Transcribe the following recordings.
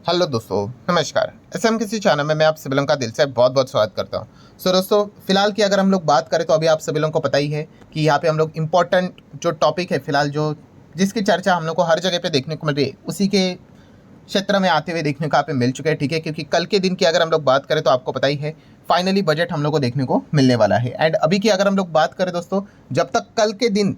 Hello दोस्तों, नमस्कार। SM किसी चैनल में मैं आप सभी लोगों का दिल से बहुत बहुत स्वागत करता हूं। दोस्तों, फिलहाल की अगर हम लोग बात करें तो अभी आप सभी लोगों को पता ही है कि यहाँ पे हम लोग इम्पोर्टेंट जो टॉपिक है फिलहाल जो जिसकी चर्चा हम लोग को हर जगह पे देखने को मिल रही है उसी के क्षेत्र में आते हुए देखने को यहाँ पे मिल चुके हैं। ठीक है, क्योंकि कल के दिन की अगर हम लोग बात करें तो आपको पता ही है फाइनली बजट हम लोग को देखने को मिलने वाला है। एंड अभी की अगर हम लोग बात करें दोस्तों, जब तक कल के दिन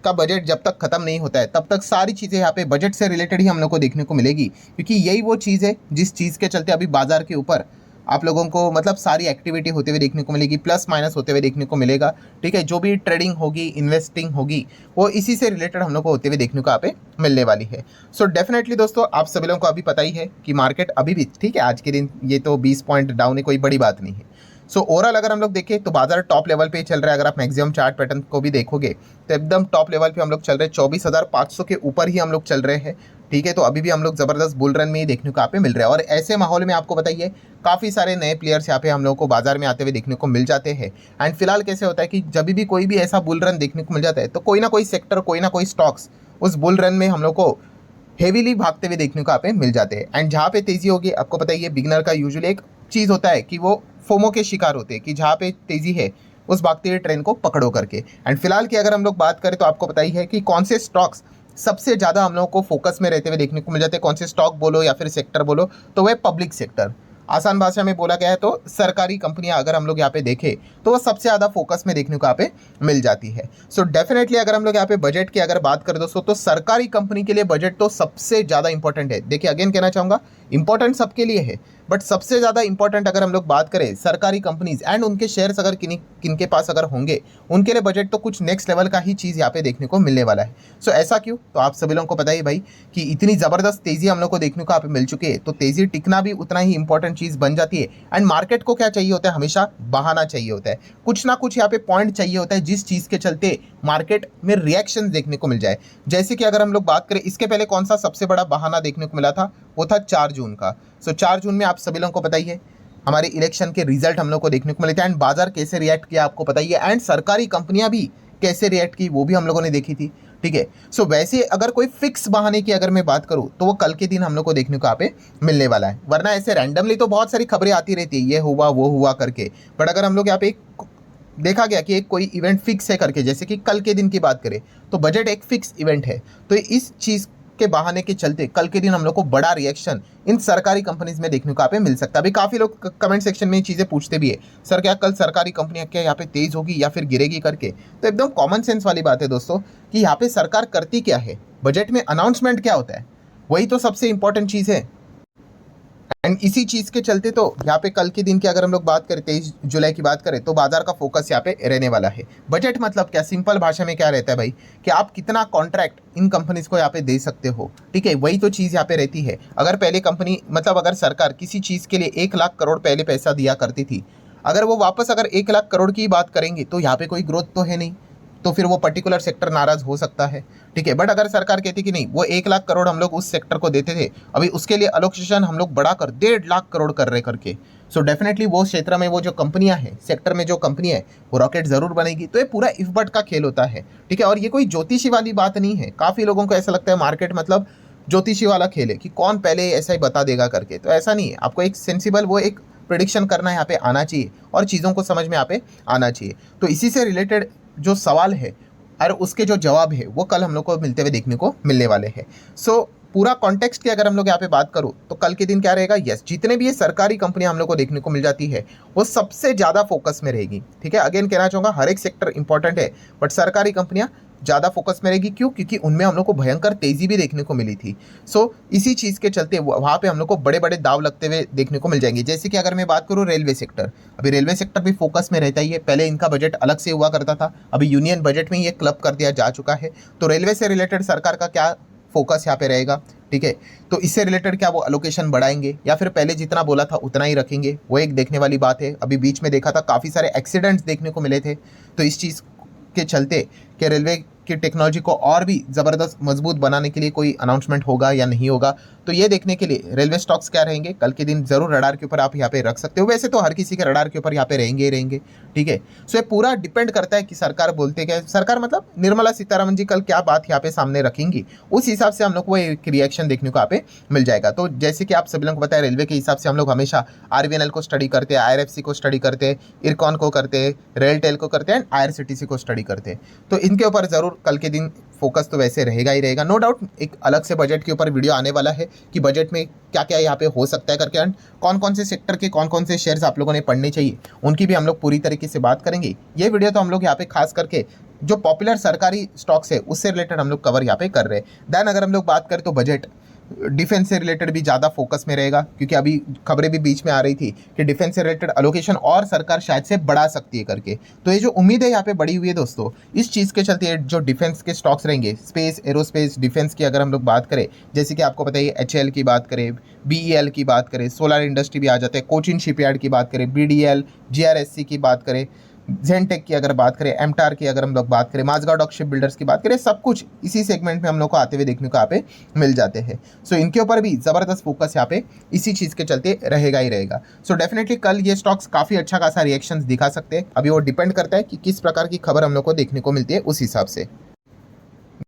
का बजट जब तक खत्म नहीं होता है तब तक सारी चीज़ें यहाँ पे बजट से रिलेटेड ही हम लोग को देखने को मिलेगी, क्योंकि यही वो चीज़ है जिस चीज़ के चलते अभी बाजार के ऊपर आप लोगों को मतलब सारी एक्टिविटी होते हुए देखने को मिलेगी, प्लस माइनस होते हुए देखने को मिलेगा। ठीक है, जो भी ट्रेडिंग होगी, इन्वेस्टिंग होगी, वो इसी से रिलेटेड हम लोग को होते हुए देखने को यहाँ पे मिलने वाली है। सो डेफिनेटली दोस्तों, आप सभी लोगों को अभी पता ही है कि मार्केट अभी भी ठीक है, आज के दिन ये तो 20 पॉइंट डाउन है, कोई बड़ी बात नहीं है। सो ओवरऑल अगर हम लोग देखें तो बाजार टॉप लेवल पे ही चल रहा है। अगर आप मैक्सिमम चार्ट पैटर्न को भी देखोगे तो एकदम टॉप लेवल पे हम लोग चल रहे हैं, 24,500 के ऊपर ही हम लोग चल रहे हैं। ठीक है, तो अभी भी हम लोग जबरदस्त बुल रन में ही देखने को यहाँ पे मिल रहा है। और ऐसे माहौल में आपको बताइए काफ़ी सारे नए प्लेयर्स यहाँ पे हम लोग को बाजार में आते हुए देखने को मिल जाते हैं। एंड फिलहाल कैसे होता है कि जब भी कोई भी ऐसा बुल रन देखने को मिल जाता है तो कोई ना कोई सेक्टर, कोई ना कोई स्टॉक्स उस बुल रन में हम लोग को हेवीली भागते हुए देखने को यहाँ पे मिल जाते हैं। एंड जहाँ पे तेजी होगी, आपको पता ही है बिगिनर का यूजुअली एक चीज़ होता है कि वो फोमो के शिकार होते हैं कि जहाँ पे तेजी है उस भागते हुए ट्रेन को पकड़ो करके। एंड फिलहाल की अगर हम लोग बात करें तो आपको पता ही है कि कौन से स्टॉक्स सबसे ज़्यादा हम लोगों को फोकस में रहते हुए देखने को मिल जाते हैं। कौन से स्टॉक बोलो या फिर सेक्टर बोलो तो वह पब्लिक सेक्टर, आसान भाषा में बोला गया है तो सरकारी कंपनियां अगर हम लोग यहाँ पे देखें तो वो सबसे ज़्यादा फोकस में देखने को यहाँ पे मिल जाती है। सो डेफिनेटली अगर हम लोग यहाँ पे बजट की अगर बात करें दोस्तों तो सरकारी कंपनी के लिए बजट तो सबसे ज़्यादा इंपॉर्टेंट है। देखिए, अगेन कहना चाहूँगा, इंपॉर्टेंट सबके लिए है, बट सबसे ज़्यादा इंपॉर्टेंट अगर हम लोग बात करें सरकारी कंपनीज एंड उनके शेयर्स अगर किन के पास अगर होंगे उनके लिए बजट तो कुछ नेक्स्ट लेवल का ही चीज़ यहाँ पे देखने को मिलने वाला है। सो ऐसा क्यों, तो आप सभी लोगों को पता ही भाई कि इतनी ज़बरदस्त तेज़ी हम लोग को देखने को यहाँ पे मिल चुकी है, तो तेज़ी टिकना भी उतना ही इंपॉर्टेंट चीज़ बन जाती है। एंड मार्केट को क्या चाहिए होता है, हमेशा बहाना चाहिए होता है, कुछ ना कुछ यहाँ पे पॉइंट चाहिए होता है जिस चीज़ के चलते मार्केट में रिएक्शन देखने को मिल जाए। जैसे कि अगर हम लोग बात करें इसके पहले कौन सा सबसे बड़ा बहाना देखने को मिला था, वो था 4 जून का। सो 4 जून में आप सभी लोगों को पता ही है हमारे इलेक्शन के रिजल्ट हम लोग को देखने को मिले थे। एंड बाजार कैसे रिएक्ट किया आपको पता ही है, एंड सरकारी कंपनियां भी कैसे रिएक्ट की वो भी हम लोगों ने देखी थी। ठीक है, सो वैसे अगर कोई फिक्स बहाने की अगर मैं बात करूं तो वो कल के दिन हम लोग को देखने को यहाँ पे मिलने वाला है। वरना ऐसे रैंडमली तो बहुत सारी खबरें आती रहती है, ये हुआ वो हुआ करके, बट अगर हम लोग यहाँ पे देखा गया कि एक कोई इवेंट फिक्स है करके, जैसे कि कल के दिन की बात करें तो बजट एक फिक्स इवेंट है, तो इस चीज़ के बहाने के चलते कल के दिन हम लोग को बड़ा रिएक्शन इन सरकारी कंपनीज में देखने को यहाँ पे मिल सकता है। अभी काफ़ी लोग कमेंट सेक्शन में ये चीज़ें पूछते भी है, सर क्या कल सरकारी कंपनियां क्या यहाँ पे तेज होगी या फिर गिरेगी करके। तो एकदम कॉमन सेंस वाली बात है दोस्तों कि यहाँ पे सरकार करती क्या है, बजट में अनाउंसमेंट क्या होता है, वही तो सबसे इंपॉर्टेंट चीज़ है। एंड इसी चीज़ के चलते तो यहाँ पे कल के दिन की अगर हम लोग बात करें 23 जुलाई की बात करें तो बाजार का फोकस यहाँ पे रहने वाला है। बजट मतलब क्या, सिंपल भाषा में क्या रहता है भाई कि आप कितना कॉन्ट्रैक्ट इन कंपनीज को यहाँ पे दे सकते हो। ठीक है, वही तो चीज़ यहाँ पे रहती है। अगर पहले कंपनी मतलब अगर सरकार किसी चीज़ के लिए 1 लाख करोड़ पहले पैसा दिया करती थी, अगर वो वापस अगर 1 लाख करोड़ की बात करेंगे तो यहाँ पे कोई ग्रोथ तो है नहीं, तो फिर वो पर्टिकुलर सेक्टर नाराज हो सकता है। ठीक है, बट अगर सरकार कहती कि नहीं वो 1 लाख करोड़ हम लोग उस सेक्टर को देते थे, अभी उसके लिए अलोकेशन हम लोग बढ़ाकर 1.5 लाख करोड़ कर रहे करके, सो डेफिनेटली वो क्षेत्र में वो जो कंपनियां हैं, सेक्टर में जो कंपनी है वो रॉकेट जरूर बनेगी। तो ये पूरा इफ बट का खेल होता है। ठीक है, और ये कोई ज्योतिषी वाली बात नहीं है। काफ़ी लोगों को ऐसा लगता है मार्केट मतलब ज्योतिषी वाला खेल है कि कौन पहले ऐसा ही बता देगा करके, तो ऐसा नहीं है। आपको एक सेंसिबल वो एक प्रिडिक्शन करना यहाँ पे आना चाहिए और चीज़ों को समझ में यहाँ पे आना चाहिए। तो इसी से रिलेटेड जो सवाल है और उसके जो जवाब है वो कल हम लोग को मिलते हुए देखने को मिलने वाले हैं। सो पूरा कॉन्टेक्स्ट की अगर हम लोग यहाँ पे बात करूँ तो कल के दिन क्या रहेगा, यस जितने भी ये सरकारी कंपनियां हम लोग को देखने को मिल जाती है वो सबसे ज़्यादा फोकस में रहेगी। ठीक है, अगेन कहना चाहूँगा हर एक सेक्टर इंपॉर्टेंट है, बट सरकारी कंपनियां ज़्यादा फोकस में रहेगी। क्यों, क्योंकि उनमें हम लोग को भयंकर तेज़ी भी देखने को मिली थी। सो इसी चीज़ के चलते वहाँ पे हम लोग को बड़े बड़े दाव लगते हुए देखने को मिल जाएंगे। जैसे कि अगर मैं बात करूँ रेलवे सेक्टर, अभी रेलवे सेक्टर भी फोकस में रहता ही है। पहले इनका बजट अलग से हुआ करता था, अभी यूनियन बजट में ये क्लब कर दिया जा चुका है। तो रेलवे से रिलेटेड सरकार का क्या फोकस यहाँ पे रहेगा। ठीक है, तो इससे रिलेटेड क्या वो अलोकेशन बढ़ाएंगे या फिर पहले जितना बोला था उतना ही रखेंगे, वो एक देखने वाली बात है। अभी बीच में देखा था काफ़ी सारे एक्सीडेंट्स देखने को मिले थे, तो इस चीज़ के चलते कि रेलवे की टेक्नोलॉजी को और भी ज़बरदस्त मजबूत बनाने के लिए कोई अनाउंसमेंट होगा या नहीं होगा, तो ये देखने के लिए रेलवे स्टॉक्स क्या रहेंगे कल के दिन ज़रूर रडार के ऊपर आप यहाँ पे रख सकते हो। वैसे तो हर किसी के रडार के ऊपर यहाँ पे रहेंगे ही रहेंगे, ठीक है। सो ये पूरा डिपेंड करता है कि सरकार बोलते क्या, सरकार मतलब निर्मला सीतारमण जी कल क्या बात यहाँ पे सामने रखेंगी, उस हिसाब से हम लोग को एक रिएक्शन देखने को यहाँ पे मिल जाएगा। तो जैसे कि आप सभी लोगों को पता है, रेलवे के हिसाब से हम लोग हमेशा आरवीएनएल को स्टडी करते हैं, आईआरएफसी को स्टडी करते हैं, इरकॉन को करते हैं, रेलटेल को करते हैं एंड आईआरसीटीसी को स्टडी करते हैं। तो इनके ऊपर ज़रूर कल के दिन फोकस तो वैसे रहेगा ही रहेगा। नो डाउट एक अलग से बजट के ऊपर वीडियो आने वाला है कि बजट में क्या क्या यहाँ पे हो सकता है करके, एंड कौन कौन से सेक्टर के कौन कौन से शेयर्स आप लोगों ने पढ़ने चाहिए उनकी भी हम लोग पूरी तरीके से बात करेंगे। ये वीडियो तो हम लोग यहाँ पे खास करके जो पॉपुलर सरकारी स्टॉक्स है उससे रिलेटेड हम लोग कवर यहाँ पे कर रहे हैं। देन अगर हम लोग बात करें तो बजट डिफेंस से रिलेटेड भी ज़्यादा फोकस में रहेगा, क्योंकि अभी खबरें भी बीच में आ रही थी कि डिफेंस से रिलेटेड अलोकेशन और सरकार शायद से बढ़ा सकती है करके। तो ये जो उम्मीद है यहाँ पे बढ़ी हुई है दोस्तों, इस चीज़ के चलते जो डिफेंस के स्टॉक्स रहेंगे, स्पेस एरोस्पेस डिफेंस की अगर हम लोग बात करें, जैसे कि आपको पता है HAL की बात करें, BEL की बात करें, सोलर इंडस्ट्री भी आ जाते हैं, कोचिन शिपयार्ड की बात करें, BDL GRSC की बात करें, जेनटेक की अगर बात करें, एमटार की अगर हम लोग बात करें, माझगांव डॉक शिप बिल्डर्स की बात करें, सब कुछ इसी सेगमेंट में हम लोग को आते हुए देखने को यहाँ पे मिल जाते हैं। सो इनके ऊपर भी ज़बरदस्त फोकस यहाँ पे इसी चीज़ के चलते रहेगा ही रहेगा। सो डेफिनेटली कल ये स्टॉक्स काफ़ी अच्छा खासा रिएक्शंस दिखा सकते हैं। अभी वो डिपेंड करता है कि किस प्रकार की खबर हम लोग को देखने को मिलती है उस हिसाब से।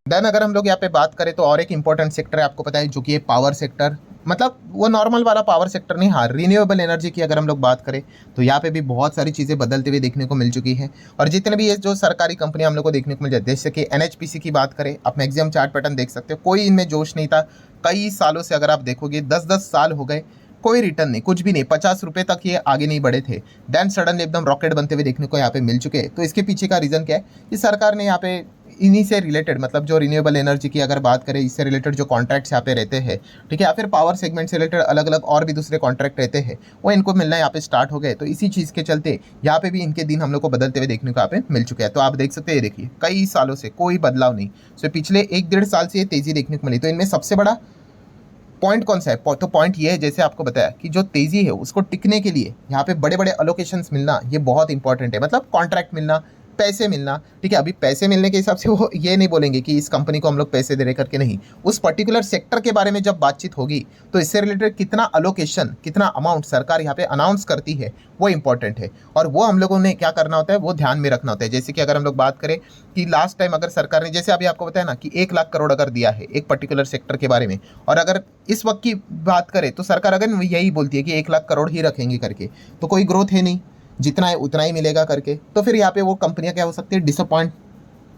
देन अगर हम लोग यहाँ पे बात करें तो और एक इंपॉर्टेंट सेक्टर है, आपको पता है, जो कि है पावर सेक्टर। मतलब वो नॉर्मल वाला पावर सेक्टर नहीं, हाँ रिन्यूएबल एनर्जी की अगर हम लोग बात करें तो यहाँ पे भी बहुत सारी चीज़ें बदलते हुए देखने को मिल चुकी हैं। और जितने भी ये जो सरकारी कंपनियां हम लोग को देखने को मिल जाती है, जैसे कि NHPC की बात करें, आप मैक्सिमम चार्ट पैटर्न देख सकते हो, कोई इनमें जोश नहीं था। कई सालों से अगर आप देखोगे 10-10 साल हो गए, कोई रिटर्न नहीं, कुछ भी नहीं, 50 रुपये तक ये आगे नहीं बढ़े थे। देन सडनली एकदम रॉकेट बनते हुए देखने को यहाँ पे मिल चुके हैं। तो इसके पीछे का रीज़न क्या है कि सरकार ने यहाँ पे इन्हीं से रिलेटेड, मतलब जो रिन्यूएबल एनर्जी की अगर बात करें, इससे रिलेटेड जो कॉन्ट्रैक्ट्स यहाँ पे रहते हैं, ठीक है, या फिर पावर सेगमेंट से रिलेटेड अलग अलग और भी दूसरे कॉन्ट्रैक्ट रहते हैं, वो इनको मिलना यहाँ पे स्टार्ट हो गए। तो इसी चीज़ के चलते यहाँ पे भी इनके दिन हम लोग को बदलते हुए देखने को यहाँ पे मिल चुके हैं। तो आप देख सकते हैं, देखिए कई सालों से कोई बदलाव नहीं। सो पिछले 1-1.5 साल से ये तेज़ी देखने को मिली। तो इनमें सबसे बड़ा पॉइंट कौन सा है? तो पॉइंट ये है, जैसे आपको बताया कि जो तेज़ी है उसको टिकने के लिए यहाँ पे बड़े बड़े अलोकेशंस मिलना ये बहुत इंपॉर्टेंट है। मतलब कॉन्ट्रैक्ट मिलना, पैसे मिलना, ठीक है। अभी पैसे मिलने के हिसाब से वो ये नहीं बोलेंगे कि इस कंपनी को हम लोग पैसे दे रहे करके, नहीं, उस पर्टिकुलर सेक्टर के बारे में जब बातचीत होगी तो इससे रिलेटेड कितना अलोकेशन, कितना अमाउंट सरकार यहाँ पे अनाउंस करती है वो इंपॉर्टेंट है। और वो हम लोगों ने क्या करना होता है, वो ध्यान में रखना होता है। जैसे कि अगर हम लोग बात करें कि लास्ट टाइम अगर सरकार ने, जैसे अभी आपको बताया ना कि 1 लाख करोड़ अगर दिया है एक पर्टिकुलर सेक्टर के बारे में, और अगर इस वक्त की बात करें तो सरकार अगर यही बोलती है कि 1 लाख करोड़ ही रखेंगे करके, तो कोई ग्रोथ है नहीं, जितना है उतना ही मिलेगा करके, तो फिर यहाँ पे वो कंपनियां क्या हो सकती है, डिसअपॉइंट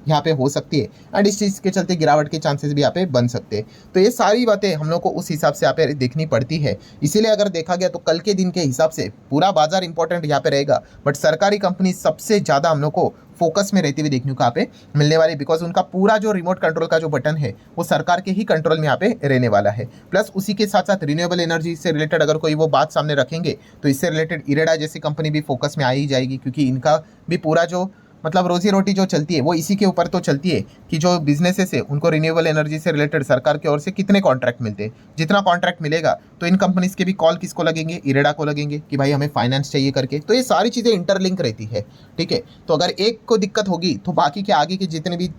यहाँ पे हो सकती है, एंड इस चीज़ के चलते गिरावट के चांसेस भी यहाँ पे बन सकते हैं। तो ये सारी बातें हम लोग को उस हिसाब से यहाँ पे देखनी पड़ती है। इसीलिए अगर देखा गया तो कल के दिन के हिसाब से पूरा बाजार इंपॉर्टेंट यहाँ पे रहेगा, बट सरकारी कंपनी सबसे ज़्यादा हम लोग को फोकस में रहती हुई देखने को यहाँ पे मिलने वाली, बिकॉज उनका पूरा जो रिमोट कंट्रोल का जो बटन है वो सरकार के ही कंट्रोल में यहाँ पे रहने वाला है। प्लस उसी के साथ साथ रिन्यूएबल एनर्जी से रिलेटेड अगर कोई वो बात सामने रखेंगे तो इससे रिलेटेड इरेडा जैसी कंपनी भी फोकस में आ ही जाएगी, क्योंकि इनका भी पूरा जो मतलब रोजी रोटी जो चलती है वो इसी के ऊपर तो चलती है कि जो बिजनेसेस है उनको रिन्यूएबल एनर्जी से रिलेटेड सरकार की ओर से कितने कॉन्ट्रैक्ट मिलते हैं। जितना कॉन्ट्रैक्ट मिलेगा तो इन कंपनीज के भी कॉल किसको लगेंगे, इरेडा को लगेंगे कि भाई हमें फाइनेंस चाहिए करके। तो ये सारी चीज़ें इंटरलिंक रहती है, ठीक है। तो अगर एक को दिक्कत होगी तो बाकी के आगे के जितने भी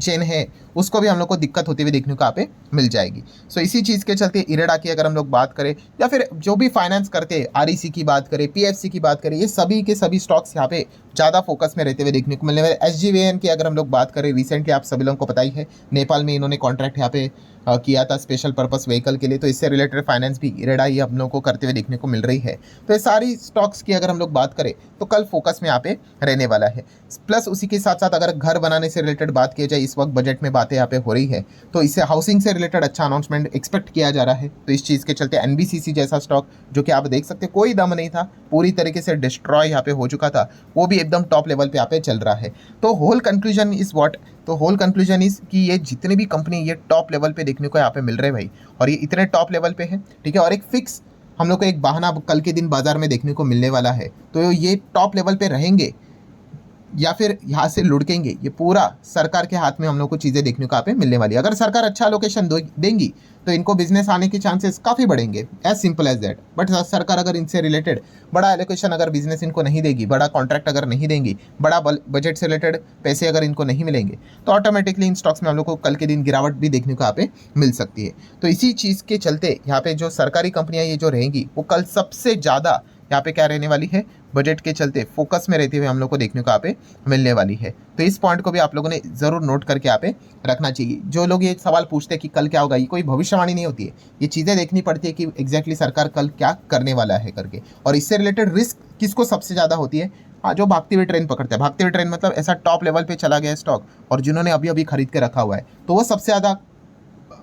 चेन है उसको भी हम लोग को दिक्कत होती हुई देखने को यहाँ पे मिल जाएगी। सो इसी चीज़ के चलते इरेडा की अगर हम लोग बात करें, या फिर जो भी फाइनेंस करते हैं, REC की बात करें, PFC की बात करें, ये सभी के सभी स्टॉक्स यहाँ पे ज़्यादा फोकस में रहते हुए देखने को मिलने वाले। SGVN की अगर हम लोग बात करें, रिसेंटली आप सभी लोगों को पता ही है नेपाल में इन्होंने कॉन्ट्रैक्ट यहाँ पे किया था स्पेशल पर्पस व्हीकल के लिए, तो इससे रिलेटेड फाइनेंस भी इरेडा ही हम लोग को करते हुए देखने को मिल रही है। तो ये सारी स्टॉक्स की अगर हम लोग बात करें तो कल फोकस में यहाँ पे रहने वाला है। प्लस उसी के साथ साथ अगर घर बनाने से रिलेटेड बात की जाए, इस वक्त बजट में बातें यहाँ पे हो रही है, तो इससे हाउसिंग से रिलेटेड अच्छा अनाउंसमेंट एक्सपेक्ट किया जा रहा है। तो इस चीज़ के चलते NBCC जैसा स्टॉक, जो कि आप देख सकते हैं कोई दम नहीं था, पूरी तरीके से डिस्ट्रॉय यहाँ पे हो चुका था, वो भी एकदम टॉप लेवल पे यहाँ पे चल रहा है। तो होल कंक्लूजन इज व्हाट, तो होल कंक्लूजन इज कि ये जितने भी कंपनी ये टॉप लेवल पे देखने को यहाँ पे मिल रहे हैं भाई, और ये इतने टॉप लेवल पे है, ठीक है। और एक फिक्स हम लोग को एक बहाना कल के दिन बाजार में देखने को मिलने वाला है, तो ये टॉप लेवल पे रहेंगे या फिर यहाँ से लुढ़केंगे, ये पूरा सरकार के हाथ में हम लोग को चीज़ें देखने को यहाँ पे मिलने वाली है। अगर सरकार अच्छा लोकेशन देंगी तो इनको बिजनेस आने के चांसेस काफ़ी बढ़ेंगे, as simple as that. But सरकार अगर इनसे रिलेटेड बड़ा एलोकेशन अगर बिजनेस इनको नहीं देगी, बड़ा कॉन्ट्रैक्ट अगर नहीं देंगी, बड़ा बजट से रिलेटेड पैसे अगर इनको नहीं मिलेंगे, तो ऑटोमेटिकली इन स्टॉक्स में हम लोग को कल के दिन गिरावट भी देखने को यहाँ पे मिल सकती है। तो इसी चीज़ के चलते यहाँ पे जो सरकारी कंपनियाँ ये जो रहेंगी वो कल सबसे ज़्यादा यहाँ पे क्या रहने वाली है, बजट के चलते फोकस में रहते हुए हम लोग को देखने को यहाँ पे मिलने वाली है। तो इस पॉइंट को भी आप लोगों ने ज़रूर नोट करके यहाँ पे रखना चाहिए। जो लोग ये सवाल पूछते हैं कि कल क्या होगा, ये कोई भविष्यवाणी नहीं होती है, ये चीज़ें देखनी पड़ती है कि एग्जैक्टली सरकार कल क्या करने वाला है करके। और इससे रिलेटेड रिस्क किसको सबसे ज़्यादा होती है, हाँ, जो भागती हुई ट्रेन पकड़ते हैं। भागती हुई ट्रेन मतलब ऐसा टॉप लेवल पे चला गया स्टॉक और जिन्होंने अभी अभी खरीद के रखा हुआ है, तो वो सबसे ज़्यादा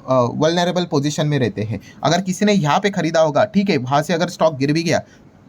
वल्नरेबल पोजीशन में रहते हैं। अगर किसी ने यहाँ पे खरीदा होगा, ठीक है, वहाँ से अगर स्टॉक गिर भी गया,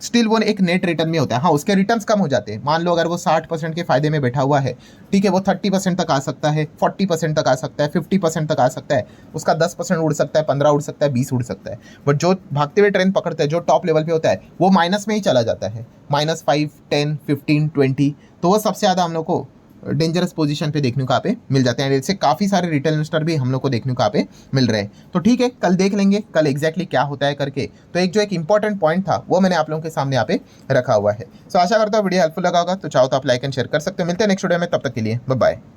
स्टिल वो एक नेट रिटर्न में होता है। हाँ, उसके रिटर्न्स कम हो जाते हैं। मान लो अगर वो 60% के फायदे में बैठा हुआ है, ठीक है, वो 30% तक आ सकता है, 40% तक आ सकता है, 50% तक आ सकता है, उसका 10% उड़ सकता है, 15 उड़ सकता है, 20 उड़ सकता है। बट जो भागते हुए ट्रेन पकड़ता है, जो टॉप लेवल पे होता है, वो माइनस में ही चला जाता है, -5, 10, 15, 20। तो वो सबसे ज़्यादा हम लोग को डेंजरस पोजीशन पे देखने को यहाँ पे मिल जाते हैं। इससे काफ़ी सारे रिटेल इन्वेस्टर भी हम लोग को देखने को यहाँ पे मिल रहे हैं। तो ठीक है, कल देख लेंगे कल एग्जैक्टली क्या होता है करके। तो एक इंपॉर्टेंट पॉइंट था वो मैंने आप लोगों के सामने यहाँ पे रखा हुआ है। सो आशा करता हूँ वीडियो हेल्पफुल लगा होगा। तो चाहो तो आप लाइक एंड शेयर कर सकते हो। मिलते हैं नेक्स्ट वीडियो में, तब तक के लिए बाय बाय।